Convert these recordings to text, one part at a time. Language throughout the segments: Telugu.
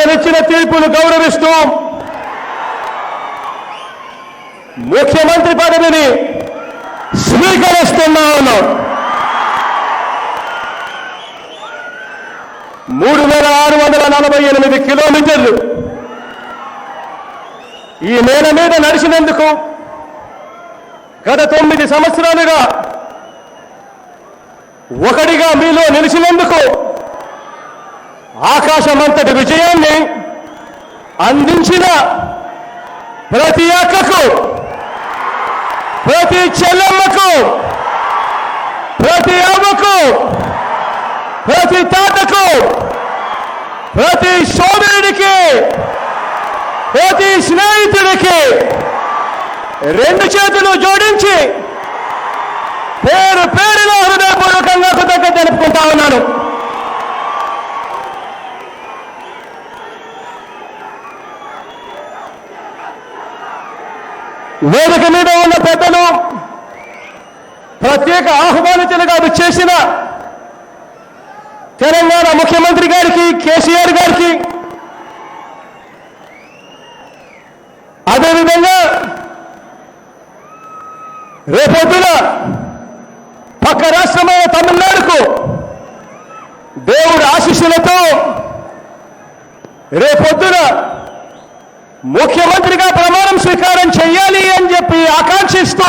ప్రజలిచ్చిన తీర్పును గౌరవిస్తూ ముఖ్యమంత్రి పదవిని స్వీకరిస్తున్నాను. 3648 కిలోమీటర్లు ఈ నేల మీద నడిచినందుకు గత 9 సంవత్సరాలుగా ఒకటిగా మీలో నిలిచినందుకు ఆకాశమంతటి విజయాన్ని అందించిన ప్రతి అక్కకు, ప్రతి చెల్లెమ్మకు, ప్రతి అవ్వకు, ప్రతి తాతకు, ప్రతి సోదరుడికి, ప్రతి స్నేహితుడికి 2 చేతులు జోడించి పేరు పేరులో హృదయపూర్వకంగా కృతజ్ఞత తెలుపుకుంటా ఉన్నాను. వేదిక మీద ఉన్న పెద్దలు, ప్రత్యేక ఆహ్వానితులుగా విచ్చేసిన తెలంగాణ ముఖ్యమంత్రి గారికి, కేసీఆర్ గారికి, అదేవిధంగా రేపొద్దున పక్క రాష్ట్రమైన తమిళనాడుకు దేవుడి ఆశీస్సులతో రేపొద్దున ముఖ్యమంత్రిగా ప్రమాణం స్వీకారం చేయాలి అని చెప్పి ఆకాంక్షిస్తూ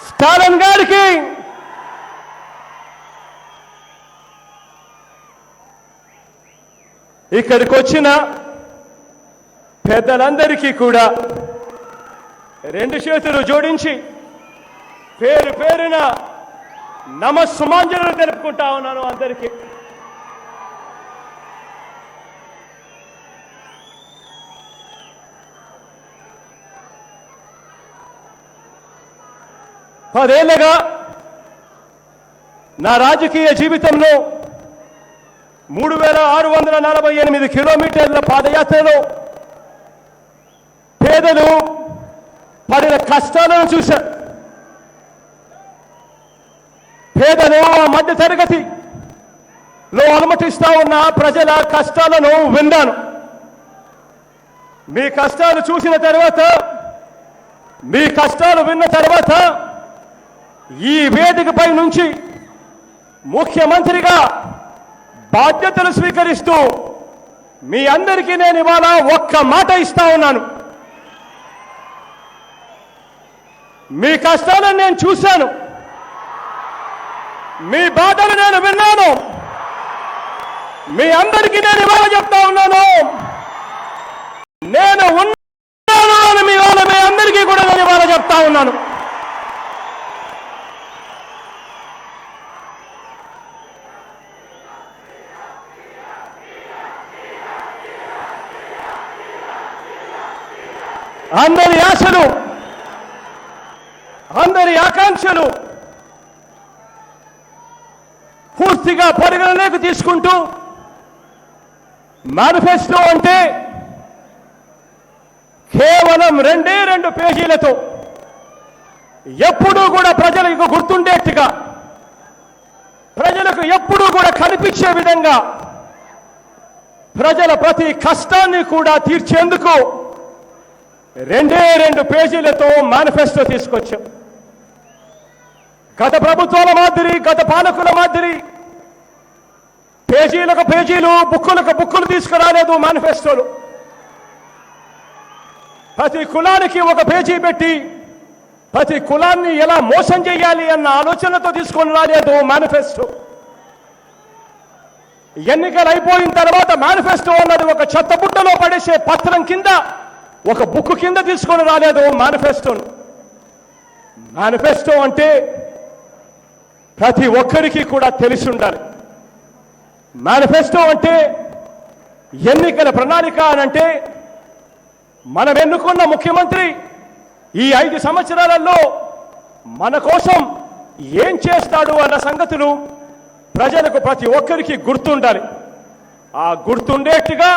స్టాలిన్ గారికి ఇక్కడికి వచ్చిన పెద్దలందరికీ కూడా 2 చేతులు జోడించి పేరు పేరున నమస్సుమాంజలు తెలుపుకుంటా ఉన్నాను అందరికీ. పదేళ్లుగా నా రాజకీయ జీవితంలో 3648 కిలోమీటర్ల పాదయాత్రలో పేదలు పడిన కష్టాలను చూశాను. పేదలు, మధ్య తరగతిలో అలమటిస్తా ఉన్న ప్రజల కష్టాలను విన్నాను. మీ కష్టాలు చూసిన తర్వాత, మీ కష్టాలు విన్న తర్వాత ఈ వేదికపై నుంచి ముఖ్యమంత్రిగా బాధ్యతలు స్వీకరిస్తూ మీ అందరికీ నేను ఇవాళ ఒక్క మాట ఇస్తా ఉన్నాను. మీ కష్టాలను నేను చూశాను, మీ బాధలు నేను విన్నాను. మీ అందరికీ నేను ఇవాళ చెప్తా ఉన్నాను, నేను ఉన్నాను అని మీ అందరికీ కూడా నేను ఇవాళ చెప్తా ఉన్నాను. అందరి ఆశలు, అందరి ఆకాంక్షలు పూర్తిగా పరిగణలోకి తీసుకుంటూ మేనిఫెస్టో అంటే కేవలం 2 పేజీలతో ఎప్పుడూ కూడా ప్రజలకు గుర్తుండేట్టుగా, ప్రజలకు ఎప్పుడూ కూడా కనిపించే విధంగా, ప్రజల ప్రతి కష్టాన్ని కూడా తీర్చేందుకు 2 పేజీలతో మేనిఫెస్టో తీసుకొచ్చాం. గత ప్రభుత్వాల మాదిరి, గత పాలకుల మాదిరి పేజీలకు పేజీలు, బుక్కులకు బుక్కులు తీసుకురాలేదు మేనిఫెస్టోలు. ప్రతి కులానికి ఒక పేజీ పెట్టి ప్రతి కులాన్ని ఎలా మోసం చేయాలి అన్న ఆలోచనతో తీసుకొని రాలేదు మేనిఫెస్టో. ఎన్నికలు అయిపోయిన తర్వాత మేనిఫెస్టో అన్నది ఒక చెత్తబుట్టలో పడేసే పత్రం కింద, ఒక బుక్ కింద తీసుకొని రాలేదు మేనిఫెస్టోను. మేనిఫెస్టో అంటే ప్రతి ఒక్కరికి కూడా తెలిసి ఉండాలి. మేనిఫెస్టో అంటే ఎన్నికల ప్రణాళిక అనంటే మనం ఎన్నుకున్న ముఖ్యమంత్రి ఈ 5 సంవత్సరాలలో మన కోసం ఏం చేస్తాడు అన్న సంగతులు ప్రజలకు ప్రతి ఒక్కరికి గుర్తుండాలి. ఆ గుర్తుండేట్టుగా,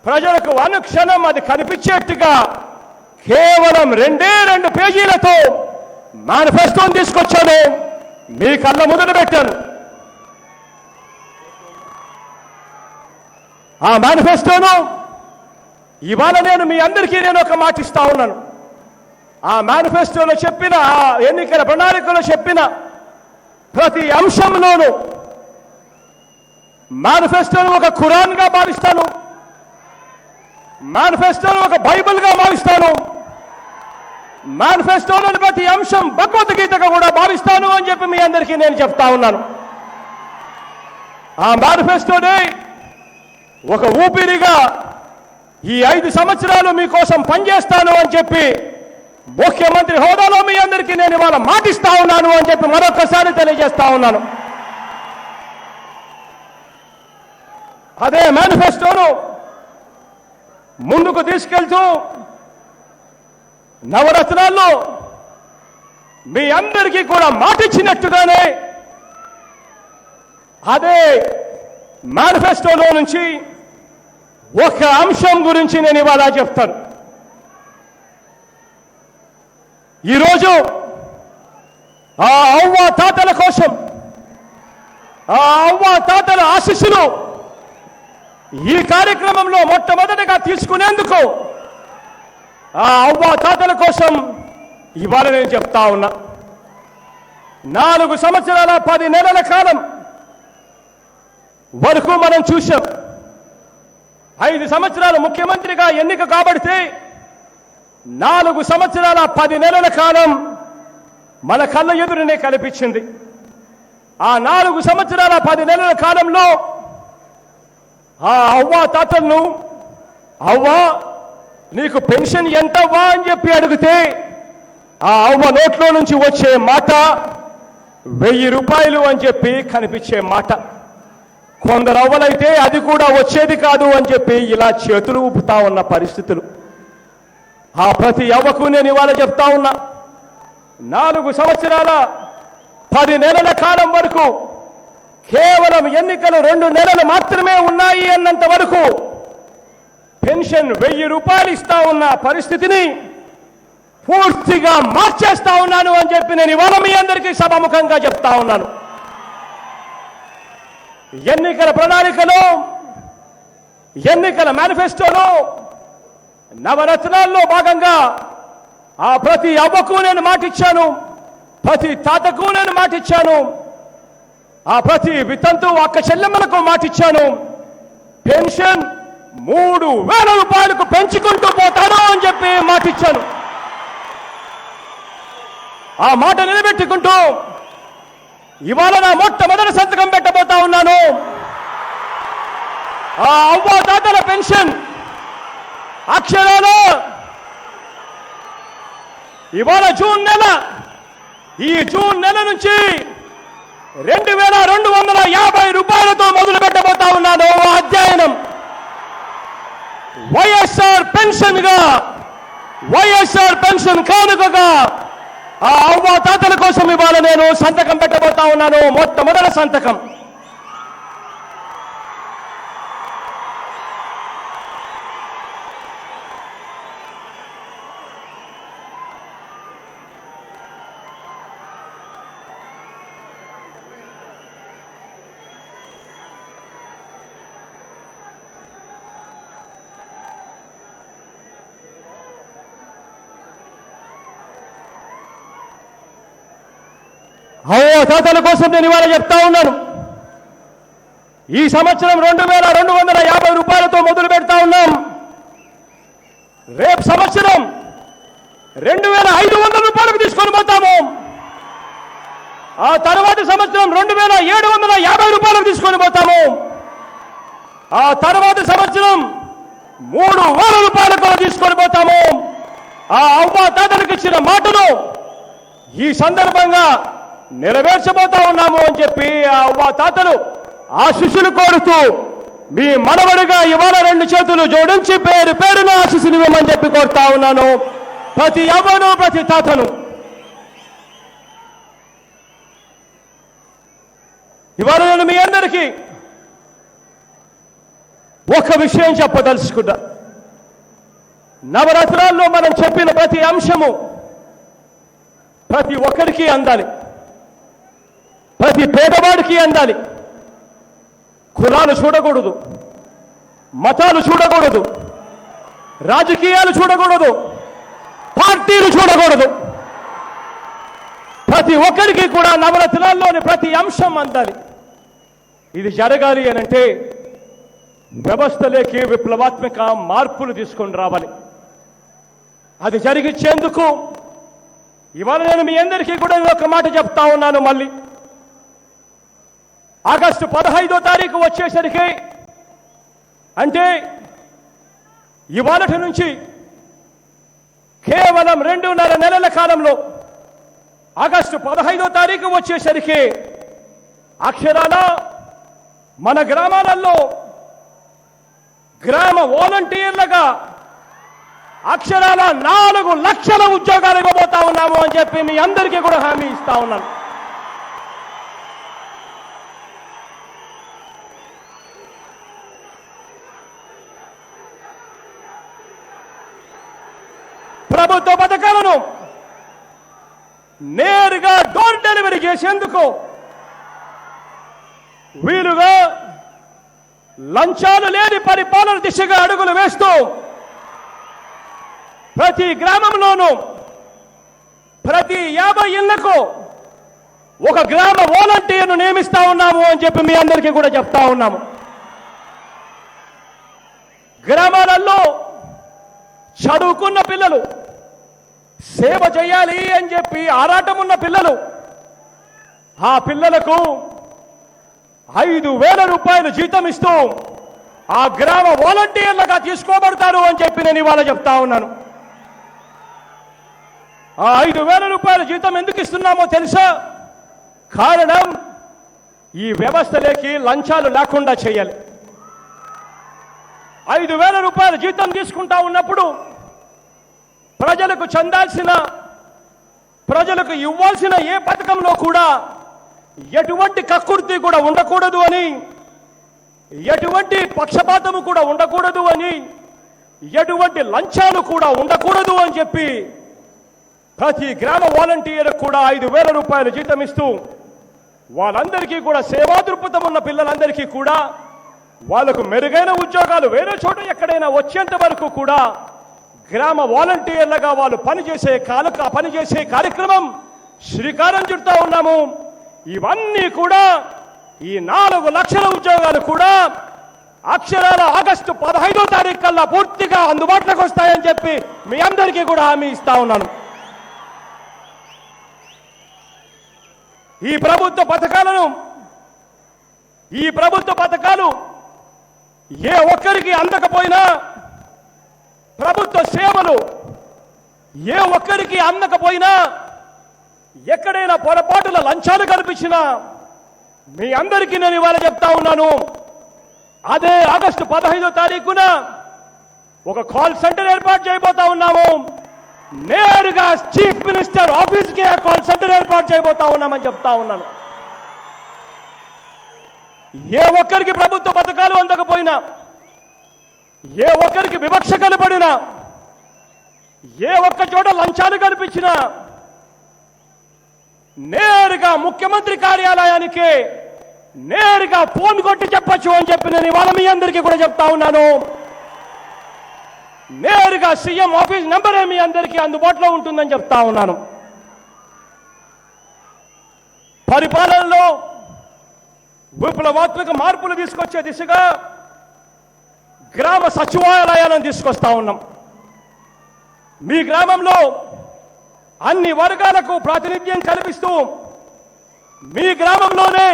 ప్రజలకు అనుక్షణం అది కనిపించేట్టుగా కేవలం 2 పేజీలతో మేనిఫెస్టోను తీసుకొచ్చాను, మీ కళ్ళ ముందు పెట్టాను. ఆ మేనిఫెస్టోను ఇవాళ మీ అందరికీ నేను ఒక మాట ఇస్తా ఉన్నాను. ఆ మేనిఫెస్టోలో చెప్పిన, ఆ ఎన్నికల ప్రణాళికలో చెప్పిన ప్రతి అంశంలోనూ మేనిఫెస్టోను ఒక ఖురాన్గా భావిస్తాను, మేనిఫెస్టోను ఒక బైబిల్గా భావిస్తాను, మేనిఫెస్టోలోని ప్రతి అంశం భగవద్గీతగా కూడా భావిస్తాను అని చెప్పి మీ అందరికీ నేను చెప్తా ఉన్నాను. ఆ మేనిఫెస్టోనే ఒక ఊపిరిగా ఈ 5 సంవత్సరాలు మీకోసం పనిచేస్తాను అని చెప్పి ముఖ్యమంత్రి హోదాలో మీ అందరికీ నేను ఇవాళ మాటిస్తా ఉన్నాను అని చెప్పి మరొకసారి తెలియజేస్తా ఉన్నాను. అదే మేనిఫెస్టోను ముందుకు తీసుకెళ్తూ నవరత్నాల్లో మీ అందరికీ కూడా మాటిచ్చినట్టుగానే అదే మేనిఫెస్టోలో నుంచి ఒక అంశం గురించి నేను ఇవాళ చెప్తాను. ఈరోజు ఆ అవ్వ తాతల కోసం, ఆ అవ్వ తాతల ఆశీస్సులు ఈ కార్యక్రమంలో మొట్టమొదటిగా తీసుకునేందుకు ఆ అవ్వ తాతల కోసం ఇవాళ నేను చెప్తా ఉన్నా. 4 సంవత్సరాల 10 నెలల కాలం వరకు మనం చూశాం. 5 సంవత్సరాలు ముఖ్యమంత్రిగా ఎన్నిక కాబడితే 4 సంవత్సరాల 10 నెలల కాలం మన కళ్ళ ఎదురునే కనిపించింది. ఆ 4 సంవత్సరాల 10 నెలల కాలంలో ఆ అవ్వ తాతలను, అవ్వా నీకు పెన్షన్ ఎంతవ్వా అని చెప్పి అడిగితే ఆ అవ్వ నోట్లో నుంచి వచ్చే మాట 1000 రూపాయలు అని చెప్పి కనిపించే మాట. కొందరు అవ్వలైతే అది కూడా వచ్చేది కాదు అని చెప్పి ఇలా చేతులు ఊపుతా ఉన్న పరిస్థితులు. ఆ ప్రతి అవ్వకు నేను ఇవాళ చెప్తా ఉన్నా, 4 సంవత్సరాల 10 నెలల కాలం వరకు కేవలం ఎన్నికలు 2 నెలలు మాత్రమే ఉన్నాయి అన్నంత వరకు పెన్షన్ 1000 రూపాయలు ఇస్తా ఉన్న పరిస్థితిని పూర్తిగా మార్చేస్తా ఉన్నాను అని చెప్పి నేను ఇవాళ మీ అందరికీ సభాముఖంగా చెప్తా ఉన్నాను. ఎన్నికల ప్రణాళికలో, ఎన్నికల మేనిఫెస్టోలో, నవరత్నాల్లో భాగంగా ఆ ప్రతి అవ్వకు నేను మాటిచ్చాను, ప్రతి తాతకు నేను మాటిచ్చాను, ఆ ప్రతి వితంతు అక్క చెల్లెమ్మలకు మాటిచ్చాను. పెన్షన్ 3000 రూపాయలకు పెంచుకుంటూ పోతాను అని చెప్పి మాటిచ్చాను. ఆ మాట నిలబెట్టుకుంటూ ఇవాళ నా మొట్టమొదటి సంతకం పెట్టబోతా ఉన్నాను. ఆ అవ్వ తాతల పెన్షన్ అక్షరాలు ఇవాళ ఈ జూన్ నెల నుంచి 2250 రూపాయలతో మొదలు పెట్టబోతా ఉన్నాను. అధ్యయనం వైఎస్ఆర్ పెన్షన్ గా, వైఎస్ఆర్ పెన్షన్ కానుకగా ఆ అవ్వ తాతల కోసం ఇవాళ నేను సంతకం పెట్టబోతా ఉన్నాను. మొట్టమొదటి సంతకం. అవ్వ తాతల కోసం నేను ఇవాళ చెప్తా ఉన్నాను. ఈ సంవత్సరం 2250 రూపాయలతో మొదలు పెడతా ఉన్నాం. రేపు సంవత్సరం 2500 రూపాయలకు తీసుకొని పోతాము. ఆ తర్వాత సంవత్సరం 2750 రూపాయలకు తీసుకొని పోతాము. ఆ తర్వాత సంవత్సరం 3000 రూపాయలకు తీసుకొని పోతాము. ఆ అవ్వ తాతలకు ఇచ్చిన మాటను ఈ సందర్భంగా నెరవేర్చబోతా ఉన్నాము అని చెప్పి ఆ అవ్వ తాతలు ఆశీస్సులు కోరుతూ మీ మనవడిగా ఇవాళ 2 చేతులు జోడించి పేరు పేరున ఆశీస్సులు ఇవ్వమని చెప్పి కోరుతా ఉన్నాను. ప్రతి అవ్వను, ప్రతి తాతను. ఇవాళ నేను మీ అందరికీ ఒక విషయం చెప్పదలుచుకున్నా. నవరత్నాల్లో మనం చెప్పిన ప్రతి అంశము ప్రతి ఒక్కరికి అందాలి, ప్రతి పేదవాడికి అందాలి. కులాలు చూడకూడదు, మతాలు చూడకూడదు, రాజకీయాలు చూడకూడదు, పార్టీలు చూడకూడదు. ప్రతి ఒక్కరికి కూడా నవరత్నాల్లోని ప్రతి అంశం అందాలి. ఇది జరగాలి అనంటే వ్యవస్థలోకి విప్లవాత్మక మార్పులు తీసుకొని రావాలి. అది జరిగించేందుకు ఇవాళ నేను మీ అందరికీ కూడా ఒక మాట చెప్తా ఉన్నాను. మళ్ళీ ఆగస్టు 15వ తారీఖు వచ్చేసరికి, అంటే ఇవాళ నుంచి కేవలం 2.5 నెలల కాలంలో ఆగస్టు 15వ తారీఖు వచ్చేసరికి అక్షరాల మన గ్రామాలలో గ్రామ వాలంటీర్లుగా అక్షరాల 4 లక్షల ఉద్యోగాలు ఇవ్వబోతా ఉన్నాము అని చెప్పి మీ అందరికీ కూడా హామీ ఇస్తా ఉన్నాను. ప్రభుత్వ పథకాలను నేరుగా డోర్ డెలివరీ చేసేందుకు వీలుగా లంచాలు లేని పరిపాలన దిశగా అడుగులు వేస్తూ ప్రతి గ్రామంలోనూ ప్రతి 50 ఇళ్లకు ఒక గ్రామ వాలంటీర్ను నియమిస్తా ఉన్నాము అని చెప్పి మీ అందరికీ కూడా చెప్తా ఉన్నాము. గ్రామాలలో చదువుకున్న పిల్లలు, సేవ చేయాలి అని చెప్పి ఆరాటం ఉన్న పిల్లలు, ఆ పిల్లలకు 5,000 రూపాయలు జీతం ఇస్తూ ఆ గ్రామ వాలంటీర్లుగా తీసుకోబడతారు అని చెప్పి నేను ఇవాళ చెప్తా ఉన్నాను. ఆ 5,000 రూపాయల జీతం ఎందుకు ఇస్తున్నామో తెలుసా? కారణం ఈ వ్యవస్థలోకి లంచాలు లేకుండా చేయాలి. 5,000 రూపాయల జీతం తీసుకుంటా ఉన్నప్పుడు ప్రజలకు చెందాల్సిన, ప్రజలకు ఇవ్వాల్సిన ఏ పథకంలో కూడా ఎటువంటి కక్కుర్తి కూడా ఉండకూడదు అని, ఎటువంటి పక్షపాతము కూడా ఉండకూడదు అని, ఎటువంటి లంచాలు కూడా ఉండకూడదు అని చెప్పి ప్రతి గ్రామ వాలంటీర్ కూడా 5,000 రూపాయలు జీతం ఇస్తూ వాళ్ళందరికీ కూడా సేవా దృక్పథం ఉన్న పిల్లలందరికీ కూడా వాళ్ళకు మెరుగైన ఉద్యోగాలు వేరే చోట ఎక్కడైనా వచ్చేంత వరకు కూడా గ్రామ వాలంటీర్లుగా వాళ్ళు పనిచేసే కార్యక్రమం శ్రీకారం చుడతా ఉన్నాము. ఇవన్నీ కూడా ఈ 4 లక్షల ఉద్యోగాలు కూడా అక్షరాల ఆగస్టు 15వ తారీఖు కల్లా పూర్తిగా అందుబాటులోకి వస్తాయని చెప్పి మీ అందరికీ కూడా హామీ ఇస్తా ఉన్నాను. ఈ ప్రభుత్వ పథకాలు ఏ ఒక్కరికి అందకపోయినా, ప్రభుత్వ సేవలు ఏ ఒక్కరికి అందకపోయినా, ఎక్కడైనా పొరపాటుల లంచాలు కల్పించినా మీ అందరికీ నేను ఇవాళ చెప్తా ఉన్నాను. అదే ఆగస్టు 15వ తారీఖున ఒక కాల్ సెంటర్ ఏర్పాటు చేయబోతా ఉన్నాము. నేరుగా చీఫ్ మినిస్టర్ ఆఫీస్కి కాల్ సెంటర్ ఏర్పాటు చేయబోతా ఉన్నామని చెప్తా ఉన్నాను. ఏ ఒక్కరికి ప్రభుత్వ పథకాలు అందకపోయినా, ఏ ఒక్కరికి వివక్ష కనపడినా, ఏ ఒక్క చోట లంచాలు కనిపించినా నేరుగా ముఖ్యమంత్రి కార్యాలయానికి నేరుగా ఫోన్ కొట్టి చెప్పొచ్చు అని చెప్పి నేను ఇవాళ మీ అందరికీ కూడా చెప్తా ఉన్నాను. నేరుగా సీఎం ఆఫీస్ నెంబరే మీ అందరికీ అందుబాటులో ఉంటుందని చెప్తా ఉన్నాను. పరిపాలనలో విప్లవాత్మక మార్పులు తీసుకొచ్చే దిశగా గ్రామ సచివాలయాలను తీసుకొస్తా ఉన్నాం. మీ గ్రామంలో అన్ని వర్గాలకు ప్రాతినిధ్యం కల్పిస్తూ మీ గ్రామంలోనే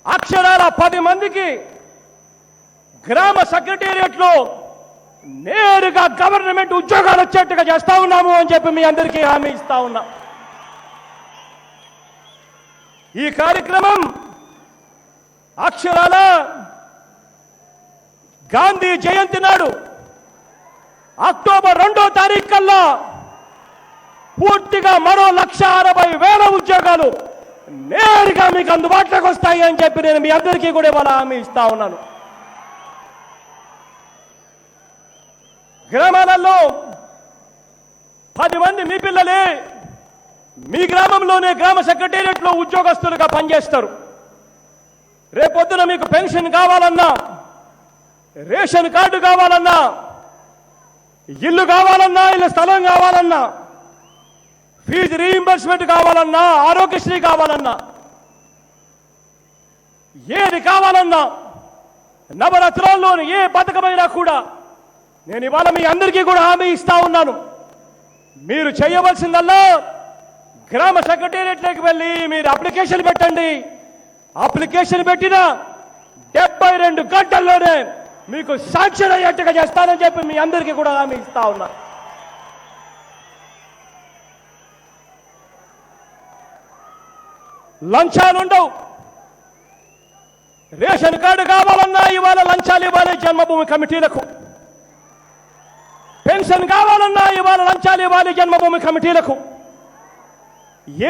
అక్షరాల 10 మందికి గ్రామ సెక్రటేరియట్లో నేరుగా గవర్నమెంట్ ఉద్యోగాలు వచ్చేట్టుగా చేస్తా ఉన్నాము అని చెప్పి మీ అందరికీ హామీ ఇస్తా ఉన్నా. ఈ కార్యక్రమం అక్షరాల గాంధీ జయంతి నాడు అక్టోబర్ 2వ తారీఖు కల్లా పూర్తిగా మరో 1,60,000 ఉద్యోగాలు నేరుగా మీకు అందుబాటులోకి వస్తాయి అని చెప్పి నేను మీ అందరికీ కూడా ఇవాళ హామీ ఇస్తా ఉన్నాను. గ్రామాలలో 10 మంది మీ పిల్లలే మీ గ్రామంలోనే గ్రామ సెక్రటేరియట్లో ఉద్యోగస్తులుగా పనిచేస్తారు. రేపొద్దున మీకు పెన్షన్ కావాలన్నా, రేషన్ కార్డు కావాలన్నా, ఇల్లు కావాలన్నా, ఇల్లు స్థలం కావాలన్నా, ఫీజు రీయింబర్స్మెంట్ కావాలన్నా, ఆరోగ్యశ్రీ కావాలన్నా, ఏది కావాలన్నా, నవరత్నాల్లోని ఏ పథకమైనా కూడా నేను ఇవాళ మీ అందరికీ కూడా హామీ ఇస్తా ఉన్నాను. మీరు చేయవలసిందల్లా గ్రామ సెక్రటేరియట్లోకి వెళ్ళి మీరు అప్లికేషన్ పెట్టండి. అప్లికేషన్ పెట్టిన 72 గంటల్లోనే మీకు శాంక్షన్ అయ్యేట్టుగా చేస్తానని చెప్పి మీ అందరికీ కూడా హామీ ఇస్తా ఉన్నా. లంచాలు ఉండవు. రేషన్ కార్డు కావాలన్నా ఇవాళ లంచాలు ఇవ్వాలి జన్మభూమి కమిటీలకు. పెన్షన్ కావాలన్నా ఇవాళ లంచాలు ఇవ్వాలి జన్మభూమి కమిటీలకు.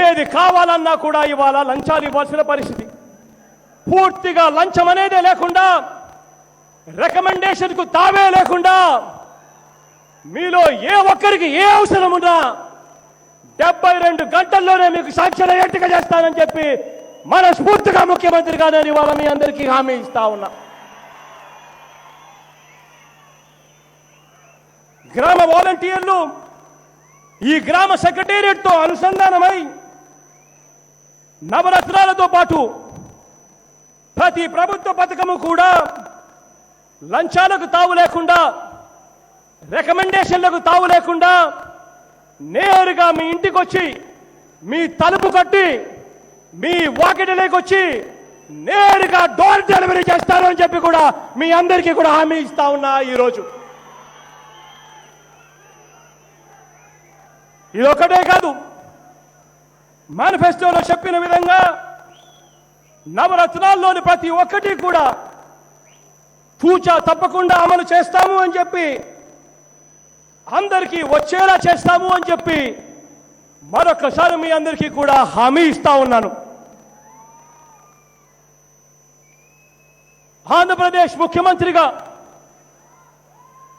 ఏది కావాలన్నా కూడా ఇవాళ లంచాలు ఇవ్వాల్సిన పరిస్థితి. పూర్తిగా లంచం అనేదే లేకుండా, రికమెండేషన్కు తావే లేకుండా, మీలో ఏ ఒక్కరికి ఏ అవసరం ఉన్నా 72 గంటల్లోనే మీకు శాంక్షన్ అయ్యేట్టుగా చేస్తానని చెప్పి మనస్ఫూర్తిగా ముఖ్యమంత్రిగా నేను ఇవాళ మీ అందరికీ హామీ ఇస్తా ఉన్నా. గ్రామ వాలంటీర్లు ఈ గ్రామ సెక్రటేరియట్తో అనుసంధానమై నవరత్నాలతో పాటు ప్రతి ప్రభుత్వ పథకము కూడా లంచాలకు తావు లేకుండా, రికమెండేషన్లకు తావు లేకుండా నేరుగా మీ ఇంటికి వచ్చి, మీ తలుపు కట్టి, మీ వాకిటిలోకి వచ్చి నేరుగా డోర్ డెలివరీ చేస్తారు అని చెప్పి కూడా మీ అందరికీ కూడా హామీ ఇస్తా ఉన్నా. ఈరోజు ఇదొక్కటే కాదు, మేనిఫెస్టోలో చెప్పిన విధంగా నవరత్నాల్లోని ప్రతి ఒక్కటి కూడా తూచా తప్పకుండా అమలు చేస్తాము అని చెప్పి, అందరికీ వచ్చేలా చేస్తాము అని చెప్పి మరొకసారి మీ అందరికీ కూడా హామీ ఇస్తా ఉన్నాను. ఆంధ్రప్రదేశ్ ముఖ్యమంత్రిగా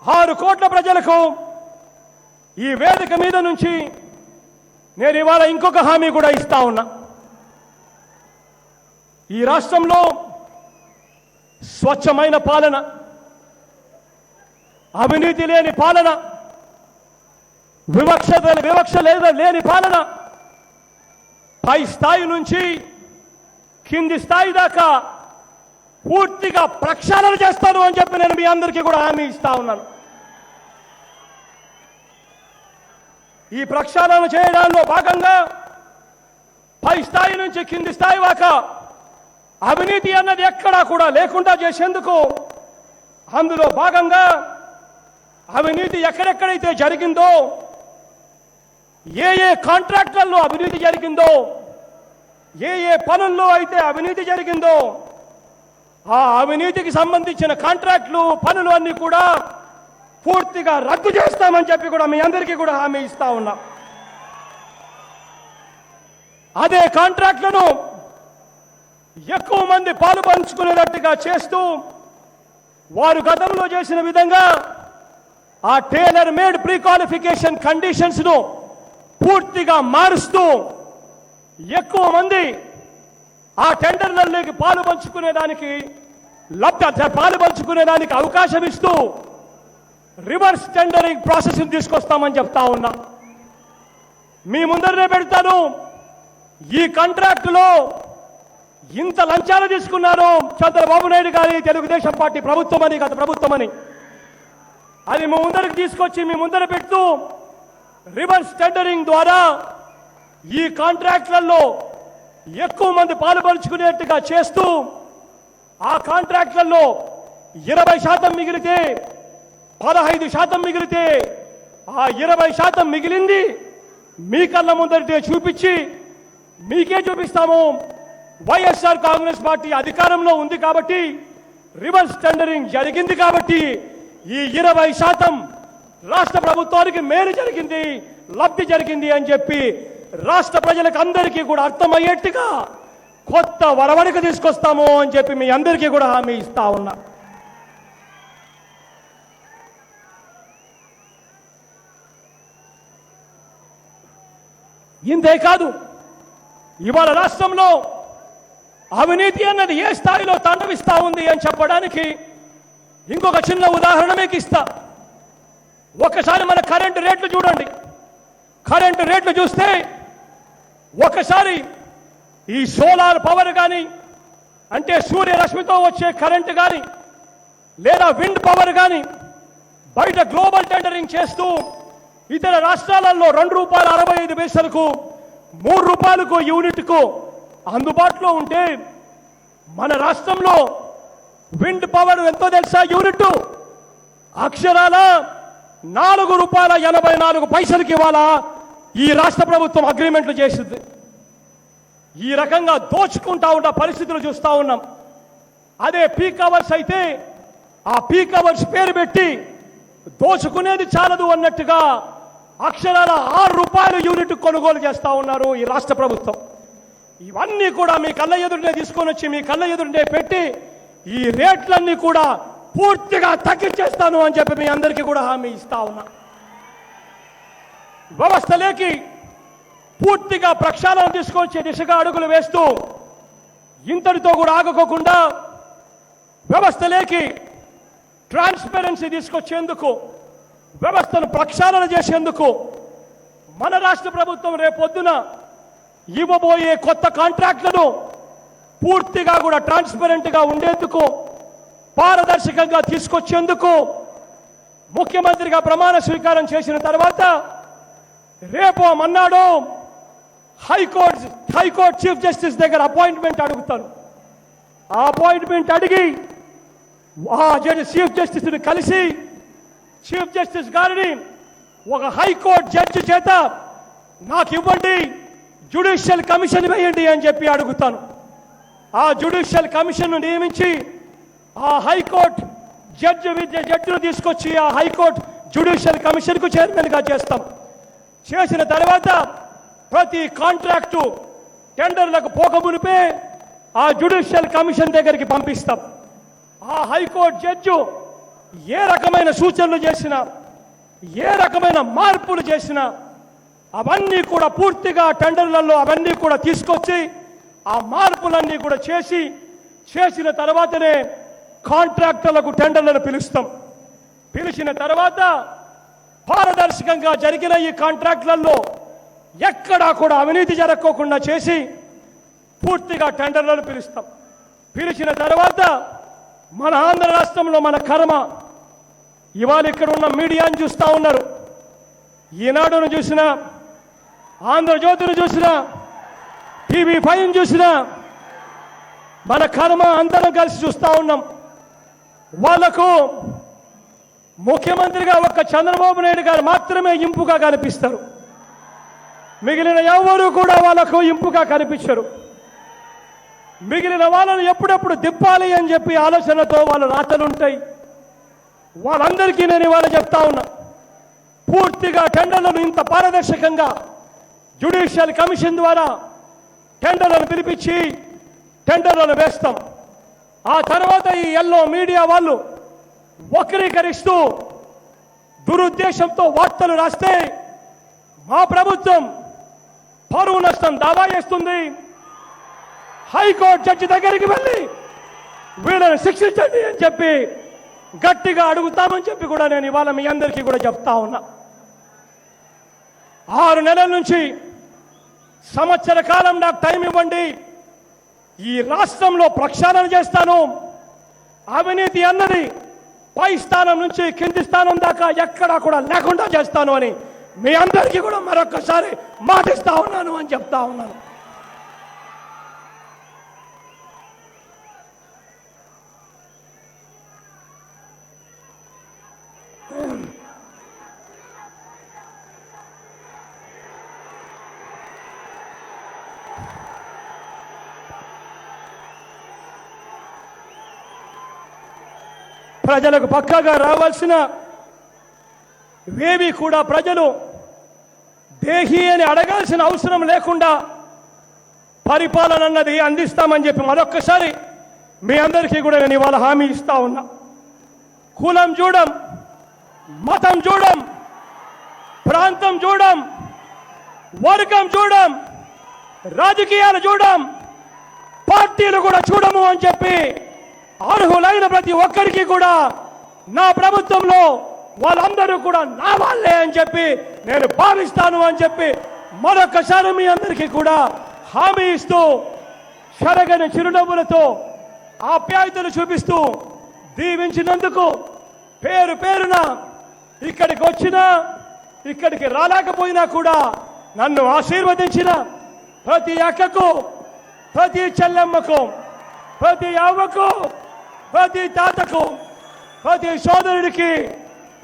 6 కోట్ల ప్రజలకు ఈ వేదిక మీద నుంచి నేను ఇవాళ ఇంకొక హామీ కూడా ఇస్తా ఉన్నా. ఈ రాష్ట్రంలో స్వచ్ఛమైన పాలన, అవినీతి లేని పాలన, వివక్ష లేని పాలన, పై స్థాయి నుంచి కింది స్థాయి దాకా పూర్తిగా ప్రక్షాళన చేస్తాను అని చెప్పి నేను మీ అందరికీ కూడా హామీ ఇస్తా ఉన్నాను. ఈ ప్రక్షాళన చేయడంలో భాగంగా పై స్థాయి నుంచి కింది స్థాయి దాకా అవినీతి అన్నది ఎక్కడా కూడా లేకుండా చేసేందుకు, అందులో భాగంగా అవినీతి ఎక్కడెక్కడైతే జరిగిందో, ఏ ఏ కాంట్రాక్టులలో అవినీతి జరిగిందో, ఏ ఏ పనుల్లో అయితే అవినీతి జరిగిందో, ఆ అవినీతికి సంబంధించిన కాంట్రాక్టులు, పనులు అన్ని కూడా పూర్తిగా రద్దు చేస్తామని చెప్పి కూడా మీ అందరికీ కూడా హామీ ఇస్తా ఉన్నా. అదే కాంట్రాక్టులను ఎక్కువ మంది పాలు పంచుకునేటట్టుగా చేస్తూ, వారు గతంలో చేసిన విధంగా ఆ tailor made pre qualification conditions ను పూర్తిగా మారుస్తూ ఎక్కువ మంది ఆ టెండర్లలోకి పాలు పంచుకునేదానికి అవకాశం ఇస్తూ రివర్స్ టెండరింగ్ ప్రాసెస్ తీసుకొస్తామని చెప్తా ఉన్నా. మీ ముందరనే పెడతాను. ఈ కాంట్రాక్టులో ఇంత లంచాలు తీసుకున్నారు చంద్రబాబు నాయుడు గారి తెలుగుదేశం పార్టీ ప్రభుత్వం అని, గత ప్రభుత్వం అని, అది మీ ముందరికి తీసుకొచ్చి మీ ముందర పెడుతూ రివర్స్ టెండరింగ్ ద్వారా ఈ కాంట్రాక్టులలో ఎక్కువ మంది పాలు పంచుకునేట్టుగా చేస్తూ, ఆ కాంట్రాక్టులలో 20% మిగిలితే 15% మిగిలితే ఆ 20% మిగిలింది మీ కళ్ళ ముందరితే చూపించి, మీకే చూపిస్తాము, వైఎస్ఆర్ కాంగ్రెస్ పార్టీ అధికారంలో ఉంది కాబట్టి, రివర్స్ టెండరింగ్ జరిగింది కాబట్టి ఈ 20% రాష్ట్ర ప్రభుత్వానికి మేలు జరిగింది, లబ్ధి జరిగింది అని చెప్పి రాష్ట్ర ప్రజలకు అందరికీ కూడా అర్థమయ్యేట్టుగా కొత్త వరవడిక తీసుకొస్తాము అని చెప్పి మీ అందరికీ కూడా హామీ ఇస్తా ఉన్నా. ఇంతే కాదు, ఇవాళ రాష్ట్రంలో అవినీతి అన్నది ఏ స్థాయిలో తాండవిస్తా ఉంది అని చెప్పడానికి ఇంకొక చిన్న ఉదాహరణ మీకు ఇస్తా. ఒకసారి మన కరెంటు రేట్లు చూడండి. కరెంటు రేట్లు చూస్తే ఒకసారి ఈ సోలార్ పవర్ కానీ, అంటే సూర్యరశ్మితో వచ్చే కరెంటు కానీ, లేదా విండ్ పవర్ కానీ బయట గ్లోబల్ టెండరింగ్ చేస్తూ ఇతర రాష్ట్రాలలో ₹2.65 ₹3 యూనిట్కు అందుబాటులో ఉంటే, మన రాష్ట్రంలో విండ్ పవర్ ఎంతో తెలుసా? యూనిట్ అక్షరాల ₹4.84 ఇవాళ ఈ రాష్ట్ర ప్రభుత్వం అగ్రిమెంట్లు చేసింది. ఈ రకంగా దోచుకుంటా ఉన్న పరిస్థితులు చూస్తా ఉన్నాం. అదే పీక్ అవర్స్ అయితే ఆ పీక్ అవర్స్ పేరు పెట్టి దోచుకునేది చాలదు అన్నట్టుగా అక్షరాల ₹6 యూనిట్ కొనుగోలు చేస్తా ఉన్నారు ఈ రాష్ట్ర ప్రభుత్వం. ఇవన్నీ కూడా మీ కళ్ళ ఎదురునే తీసుకొని వచ్చి మీ కళ్ళ ఎదురునే పెట్టి ఈ రేట్లన్నీ కూడా పూర్తిగా తగ్గించేస్తాను అని చెప్పి మీ అందరికీ కూడా హామీ ఇస్తా ఉన్నా. వ్యవస్థలోకి పూర్తిగా ప్రక్షాళన తీసుకొచ్చే దిశగా అడుగులు వేస్తూ ఇంతటితో కూడా ఆగకోకుండా వ్యవస్థలోకి ట్రాన్స్పరెన్సీ తీసుకొచ్చేందుకు, వ్యవస్థను ప్రక్షాళన చేసేందుకు మన రాష్ట్ర ప్రభుత్వం రేపొద్దున ఇవ్వబోయే కొత్త కాంట్రాక్టులను పూర్తిగా కూడా ట్రాన్స్పరెంట్గా ఉండేందుకు, పారదర్శకంగా తీసుకొచ్చేందుకు ముఖ్యమంత్రిగా ప్రమాణ స్వీకారం చేసిన తర్వాత రేపో మన్నాడో హైకోర్టు చీఫ్ జస్టిస్ దగ్గర అపాయింట్మెంట్ అడుగుతాను. ఆ అపాయింట్మెంట్ అడిగి చీఫ్ జస్టిస్ని కలిసి చీఫ్ జస్టిస్ గారిని ఒక హైకోర్టు జడ్జి చేత నాకు ఇవ్వండి, జ్యుడిషియల్ కమిషన్ వేయండి అని చెప్పి అడుగుతాను. ఆ జ్యుడిషియల్ కమిషన్ను నియమించి ఆ హైకోర్టు జడ్జిను తీసుకొచ్చి ఆ హైకోర్టు జ్యుడిషియల్ కమిషన్కు చైర్మన్గా చేస్తాం. చేసిన తర్వాత ప్రతి కాంట్రాక్టు టెండర్లకు పోకమునిపే ఆ జ్యుడిషియల్ కమిషన్ దగ్గరికి పంపిస్తాం. ఆ హైకోర్టు జడ్జి ఏ రకమైన సూచనలు చేసినా, ఏ రకమైన మార్పులు చేసినా అవన్నీ కూడా పూర్తిగా టెండర్లలో అవన్నీ కూడా తీసుకొచ్చి ఆ మార్పులన్నీ కూడా చేసిన తర్వాతనే కాంట్రాక్టర్లకు టెండర్లను పిలుస్తాం. పిలిచిన తర్వాత పారదర్శకంగా జరిగిన ఈ కాంట్రాక్టులలో ఎక్కడా కూడా అవినీతి జరగకోకుండా చేసి పూర్తిగా టెండర్లను పిలుస్తాం. పిలిచిన తర్వాత మన ఆంధ్ర రాష్ట్రంలో మన కర్మ, ఇవాళ ఇక్కడ ఉన్న మీడియాను చూస్తూ ఉన్నారు. ఈనాడును చూసినా, ఆంధ్రజ్యోతిని చూసినా, TV5 చూసినా మన కర్మ అందరం కలిసి చూస్తూ ఉన్నాం. వాళ్లకు ముఖ్యమంత్రిగా ఒక్క చంద్రబాబు నాయుడు గారు మాత్రమే ఇంపుగా కనిపిస్తారు. మిగిలిన ఎవరు కూడా వాళ్లకు ఇంపుగా కనిపించరు. మిగిలిన వాళ్ళను ఎప్పుడెప్పుడు దిప్పాలి అని చెప్పి ఆలోచనతో వాళ్ళ రాతలుంటాయి. వాళ్ళందరికీ నేను ఇవాళ చెప్తా ఉన్నా, పూర్తిగా టెండర్లను ఇంత పారదర్శకంగా జ్యుడిషియల్ కమిషన్ ద్వారా టెండర్లను పిలిపించి టెండర్లను వేస్తాం. ఆ తర్వాత ఈ ఎల్లో మీడియా వాళ్ళు వక్రీకరిస్తూ దురుద్దేశంతో వార్తలు రాస్తే మా ప్రభుత్వం పరువు నష్టం దావా చేస్తుంది. హైకోర్టు జడ్జి దగ్గరికి వెళ్ళి వీళ్ళని శిక్షించండి అని చెప్పి గట్టిగా అడుగుతామని చెప్పి కూడా నేను ఇవాళ మీ అందరికీ కూడా చెప్తా ఉన్నా. 6 నెలల నుంచి సంవత్సర కాలం నాకు టైం ఇవ్వండి, ఈ రాష్ట్రంలో ప్రక్షాళన చేస్తాను, అవినీతి అన్నది పై స్థానం నుంచి కింది స్థానం దాకా ఎక్కడా కూడా లేకుండా చేస్తాను అని మీ అందరికీ కూడా మరొకసారి మాటిస్తా ఉన్నాను అని చెప్తా ఉన్నాను. ప్రజలకు పక్కాగా రావాల్సిన వేవి కూడా ప్రజలు దేహి అని అడగాల్సిన అవసరం లేకుండా పరిపాలన అన్నది అందిస్తామని చెప్పి మరొక్కసారి మీ అందరికీ కూడా నేను ఇవాళ హామీ ఇస్తా ఉన్నా. కులం చూడం, మతం చూడం, ప్రాంతం చూడం, వర్గం చూడం, రాజకీయాలు చూడం, పార్టీలు కూడా చూడము అని చెప్పి అర్హులైన ప్రతి ఒక్కరికి కూడా నా ప్రభుత్వంలో వాళ్ళందరూ కూడా నా వాళ్ళే అని చెప్పి నేను భావిస్తాను అని చెప్పి మరొకసారి మీ అందరికీ కూడా హామీ ఇస్తూ చెరగని చిరునవ్వులతో ఆప్యాయతలు చూపిస్తూ దీవించినందుకు పేరు పేరున ఇక్కడికి వచ్చినా ఇక్కడికి రాలేకపోయినా కూడా నన్ను ఆశీర్వదించిన ప్రతి అక్కకు, ప్రతి చెల్లెమ్మకు, ప్రతి అవ్వకు, ప్రతి తాతకు, ప్రతి సోదరుడికి,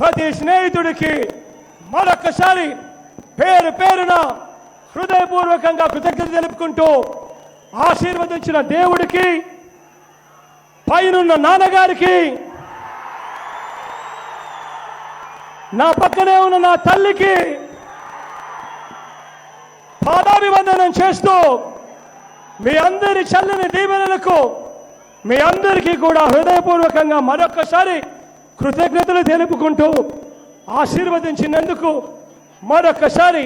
ప్రతి స్నేహితుడికి మరొకసారి పేరు పేరున హృదయపూర్వకంగా కృతజ్ఞత తెలుపుకుంటూ ఆశీర్వదించిన దేవుడికి, పైనున్న నాన్నగారికి, నా పక్కనే ఉన్న నా తల్లికి పాదాభివందనం చేస్తూ మీ అందరి చల్లని దీవెనలకు మీ అందరికీ కూడా హృదయపూర్వకంగా మరొకసారి కృతజ్ఞతలు తెలుపుకుంటూ ఆశీర్వదించినందుకు మరొకసారి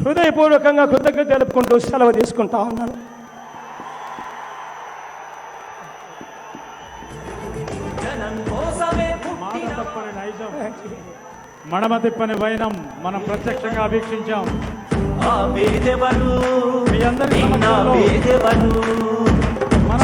హృదయపూర్వకంగా కృతజ్ఞత తెలుపుకుంటూ సెలవు తీసుకుంటా ఉన్నాను. మడమ తిప్పని వైనం మనం ప్రత్యక్షంగా వీక్షించాం. మీ అందరి సమక్షంలో మన